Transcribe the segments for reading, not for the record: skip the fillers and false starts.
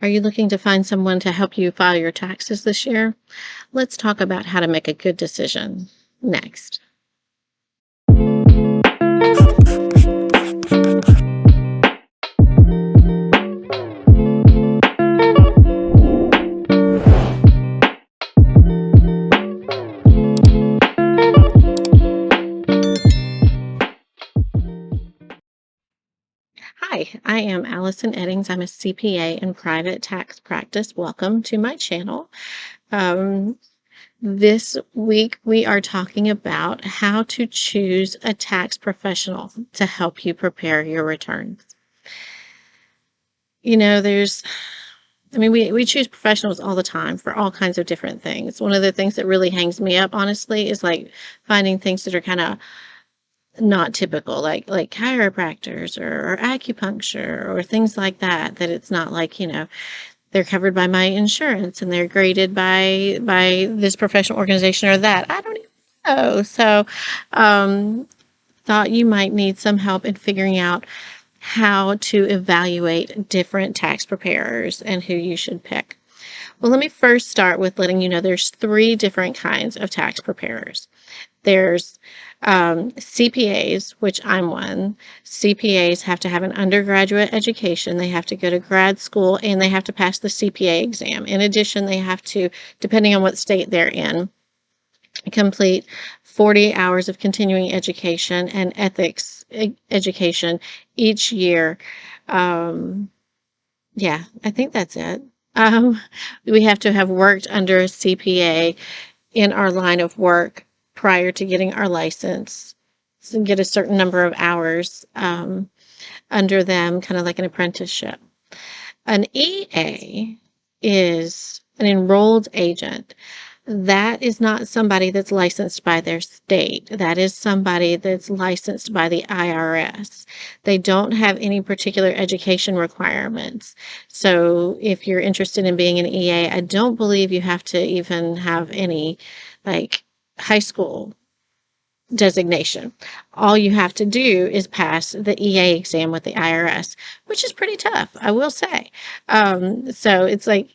Are you looking to find someone to help you file your taxes this year? Let's talk about how to make a good decision next. Hi, I am Allison Eddings. I'm a CPA in private tax practice. Welcome to my channel. Um, this week we are talking about how to choose a tax professional to help you prepare your returns. You know, we choose professionals all the time for all kinds of different things. One of the things that really hangs me up, honestly, is like finding things that are kind of not typical, like chiropractors or acupuncture or things like that, that it's not like, they're covered by my insurance and they're graded by this professional organization or that. I don't even know. So thought you might need some help in figuring out how to evaluate different tax preparers and who you should pick. Well, let me first start with letting you know there's three different kinds of tax preparers. There's CPAs, which I'm one. CPAs have to have an undergraduate education. They have to go to grad school and they have to pass the CPA exam. In addition, they have to, depending on what state they're in, complete 40 hours of continuing education and ethics education each year. Yeah, I think that's it. We have to have worked under a CPA in our line of work prior to getting our license, and get a certain number of hours under them, kind of like an apprenticeship. An EA is an enrolled agent. That is not somebody that's licensed by their state. That is somebody that's licensed by the IRS. They don't have any particular education requirements. So if you're interested in being an EA, I don't believe you have to even have any like high school designation. All you have to do is pass the EA exam with the IRS, which is pretty tough, I will say. So it's like,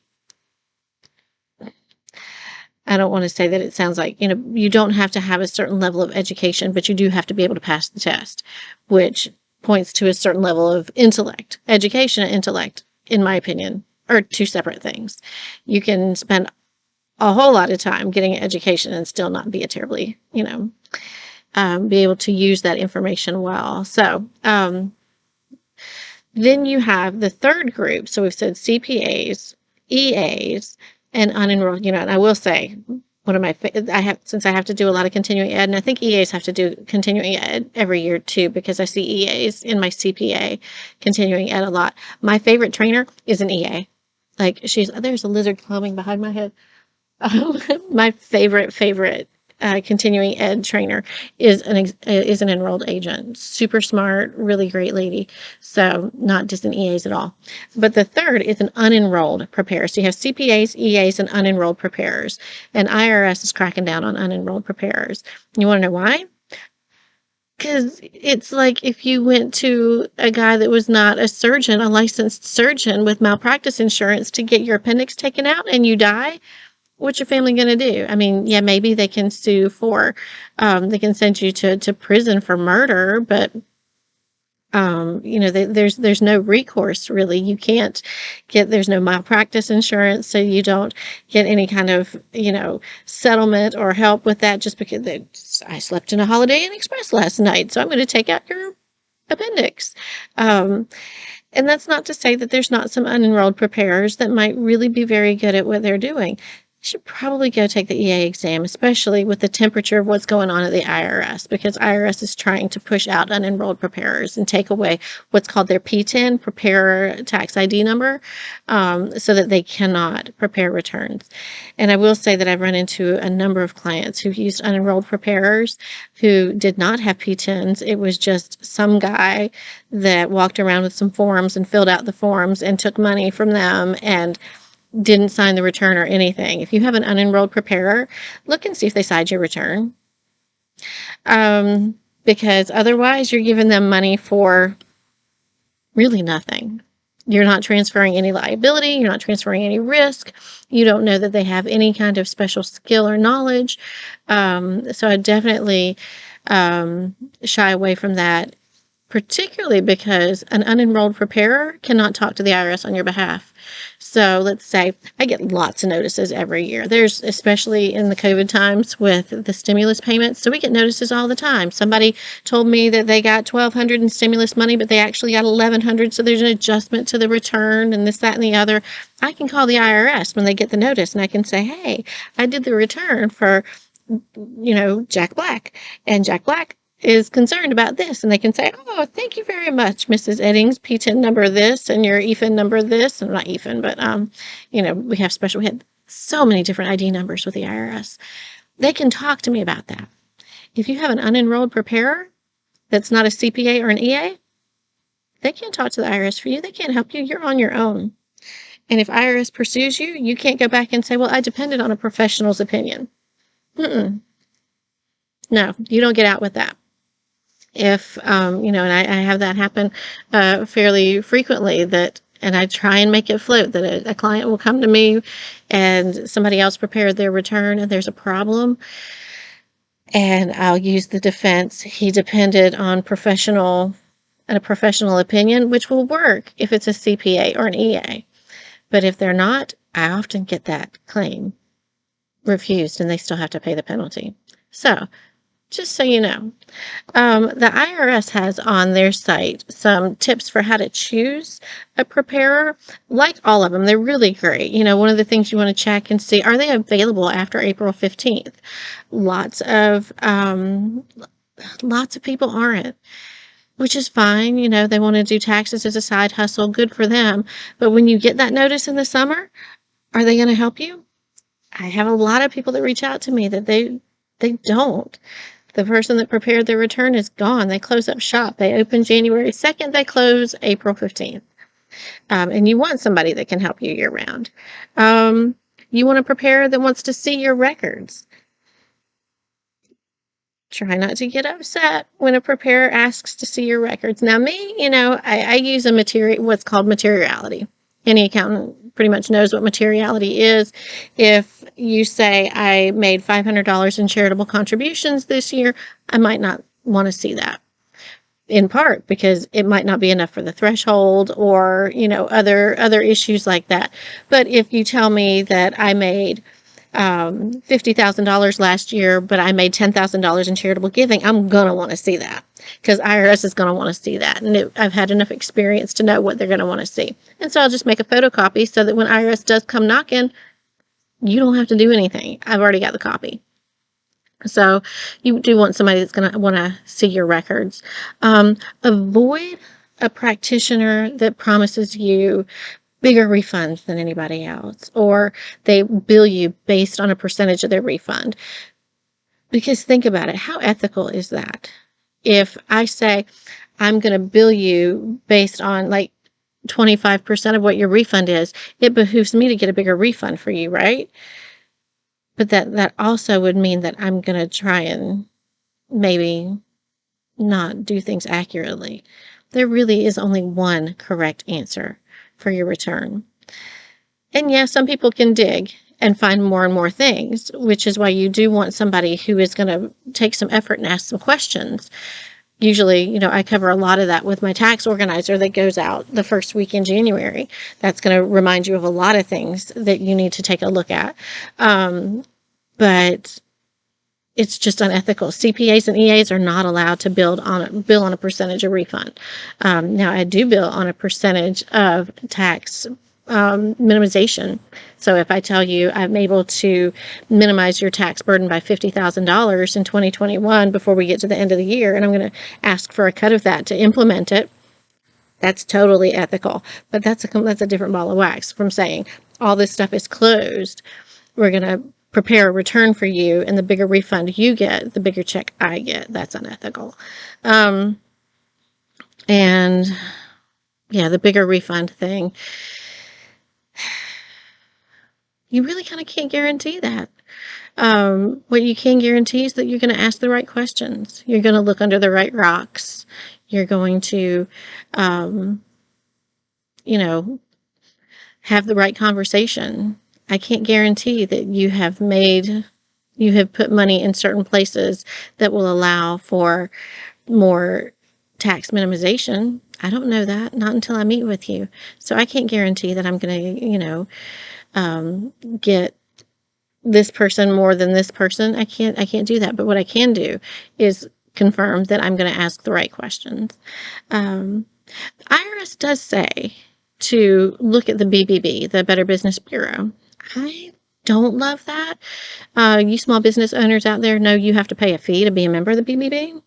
I don't want to say that it sounds like, you don't have to have a certain level of education, but you do have to be able to pass the test, which points to a certain level of intellect. Education and intellect, in my opinion, are two separate things. You can spend a whole lot of time getting an education and still not be a terribly, be able to use that information well. So, then you have the third group. So we've said CPAs, EAs, and unenrolled. And I will say, one of my since I have to do a lot of continuing ed, and I think EAs have to do continuing ed every year too, because I see EAs in my CPA continuing ed a lot. My favorite trainer is an EA. Like there's a lizard climbing behind my head. My favorite continuing ed trainer is an enrolled agent. Super smart, really great lady. So not just an EAs at all. But the third is an unenrolled preparer. So you have CPAs, EAs, and unenrolled preparers. And IRS is cracking down on unenrolled preparers. You want to know why? Because it's like if you went to a guy that was not a surgeon, a licensed surgeon with malpractice insurance to get your appendix taken out and you die, what's your family going to do? I mean, yeah, maybe they can sue for, they can send you to prison for murder, but, there's no recourse really. You can't there's no malpractice insurance, so you don't get any kind of, settlement or help with that just because I slept in a Holiday Inn Express last night, so I'm going to take out your appendix. And that's not to say that there's not some unenrolled preparers that might really be very good at what they're doing. You should probably go take the EA exam, especially with the temperature of what's going on at the IRS, because IRS is trying to push out unenrolled preparers and take away what's called their P10, Preparer Tax ID number, so that they cannot prepare returns. And I will say that I've run into a number of clients who used unenrolled preparers who did not have P10s. It was just some guy that walked around with some forms and filled out the forms and took money from them and didn't sign the return or anything. If you have an unenrolled preparer, look and see if they signed your return. Because otherwise you're giving them money for really nothing. You're not transferring any liability. You're not transferring any risk. You don't know that they have any kind of special skill or knowledge. So I definitely shy away from that, particularly because an unenrolled preparer cannot talk to the IRS on your behalf. So let's say I get lots of notices every year. There's, especially in the COVID times with the stimulus payments, so we get notices all the time. Somebody told me that they got $1,200 in stimulus money, but they actually got $1,100, so there's an adjustment to the return and this, that, and the other. I can call the IRS when they get the notice, and I can say, hey, I did the return for, Jack Black, and Jack Black is concerned about this, and they can say, oh, thank you very much, Mrs. Eddings, PTIN number this, and your EFIN number this, and not EFIN, but, we had so many different ID numbers with the IRS. They can talk to me about that. If you have an unenrolled preparer that's not a CPA or an EA, they can't talk to the IRS for you. They can't help you. You're on your own. And if IRS pursues you, you can't go back and say, well, I depended on a professional's opinion. No, you don't get out with that. If, and I have that happen fairly frequently, and I try and make it float, that a client will come to me and somebody else prepared their return and there's a problem, and I'll use the defense, he depended on a professional opinion, which will work if it's a CPA or an EA. But if they're not, I often get that claim refused and they still have to pay the penalty. So, just so you know, the IRS has on their site some tips for how to choose a preparer. Like all of them, they're really great. One of the things you want to check and see, are they available after April 15th? Lots of people aren't, which is fine. They want to do taxes as a side hustle. Good for them. But when you get that notice in the summer, are they going to help you? I have a lot of people that reach out to me that they don't. The person that prepared their return is gone. They close up shop. They open January 2nd. They close April 15th. And you want somebody that can help you year round. You want a preparer that wants to see your records. Try not to get upset when a preparer asks to see your records. Now, me, I use what's called Materiality. Any accountant pretty much knows what Materiality is. If you say, I made $500 in charitable contributions this year, I might not want to see that. In part because it might not be enough for the threshold, or, other issues like that. But if you tell me that I made $50,000 last year, but I made $10,000 in charitable giving, I'm going to want to see that, because IRS is going to want to see that. And I've had enough experience to know what they're going to want to see. And so I'll just make a photocopy so that when IRS does come knocking, you don't have to do anything. I've already got the copy. So you do want somebody that's going to want to see your records. Avoid a practitioner that promises you bigger refunds than anybody else, or they bill you based on a percentage of their refund. Because think about it, how ethical is that? If I say, I'm going to bill you based on 25% of what your refund is, it behooves me to get a bigger refund for you, right? But that also would mean that I'm going to try and maybe not do things accurately. There really is only one correct answer for your return. And yeah, some people can dig and find more and more things, which is why you do want somebody who is going to take some effort and ask some questions. Usually, I cover a lot of that with my tax organizer that goes out the first week in January. That's going to remind you of a lot of things that you need to take a look at. But it's just unethical. CPAs and EAs are not allowed to bill on a percentage of refund. Now, I do bill on a percentage of tax minimization. So if I tell you I'm able to minimize your tax burden by $50,000 in 2021 before we get to the end of the year, and I'm going to ask for a cut of that to implement it, that's totally ethical. But that's a different ball of wax from saying all this stuff is closed. We're going to prepare a return for you, and the bigger refund you get, the bigger check I get. That's unethical. And yeah, the bigger refund thing, you really kind of can't guarantee that. What you can guarantee is that you're going to ask the right questions. You're going to look under the right rocks. You're going to have the right conversation. I can't guarantee that you have put money in certain places that will allow for more tax minimization. I don't know that, not until I meet with you. So I can't guarantee that I'm going to, get this person more than this person. I can't do that. But what I can do is confirm that I'm going to ask the right questions. IRS does say to look at the BBB, the Better Business Bureau. I don't love that. You small business owners out there know you have to pay a fee to be a member of the BBB.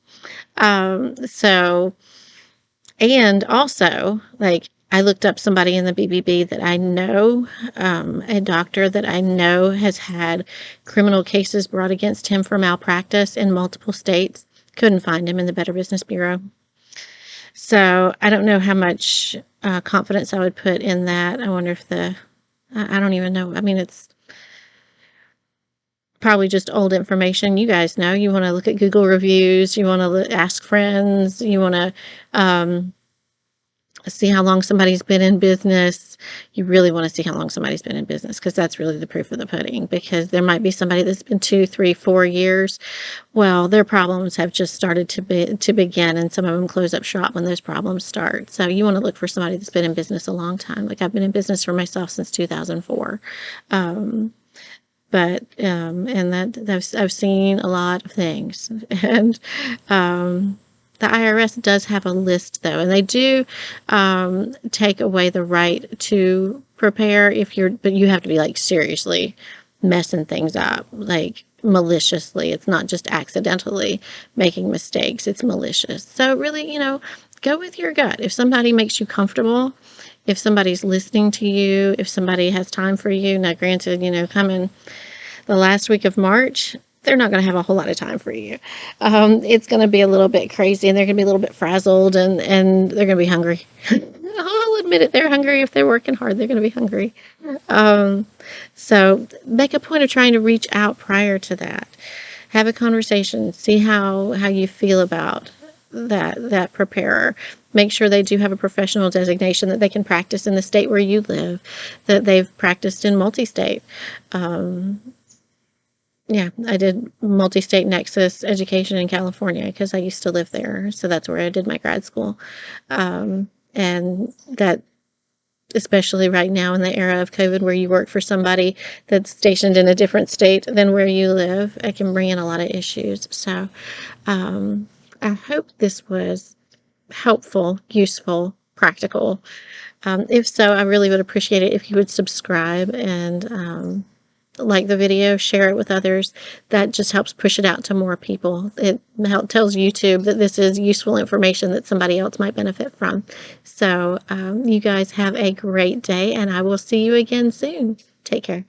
And also, like, I looked up somebody in the BBB that I know, a doctor that I know has had criminal cases brought against him for malpractice in multiple states. Couldn't find him in the Better Business Bureau. So I don't know how much confidence I would put in that. I wonder if I don't even know. I mean, it's probably just old information. You guys know. You want to look at Google reviews. You want to ask friends. You want to see how long somebody's been in business. You really want to see how long somebody's been in business, because that's really the proof of the pudding. Because there might be somebody that's been 2, 3, 4 years. Well, their problems have just started to begin, and some of them close up shop when those problems start. So you want to look for somebody that's been in business a long time. Like, I've been in business for myself since 2004. And that I've seen a lot of things. And the IRS does have a list, though, and they do take away the right to prepare but you have to be, like, seriously messing things up, like, maliciously. It's not just accidentally making mistakes, it's malicious. So really, go with your gut. If somebody makes you comfortable, if somebody's listening to you, if somebody has time for you. Now, granted, coming the last week of March, they're not going to have a whole lot of time for you. It's going to be a little bit crazy, and they're going to be a little bit frazzled, and they're going to be hungry. I'll admit it, they're hungry. If they're working hard, they're going to be hungry. So make a point of trying to reach out prior to that. Have a conversation. See how you feel about that preparer. Make sure they do have a professional designation that they can practice in the state where you live, that they've practiced in multi-state. Yeah, I did multi-state nexus education in California because I used to live there. So that's where I did my grad school. And that, especially right now in the era of COVID, where you work for somebody that's stationed in a different state than where you live, it can bring in a lot of issues. So I hope this was helpful, useful, practical. If so, I really would appreciate it if you would subscribe and like the video, share it with others. That just helps push it out to more people. It tells YouTube that this is useful information that somebody else might benefit from. So you guys have a great day, and I will see you again soon. Take care.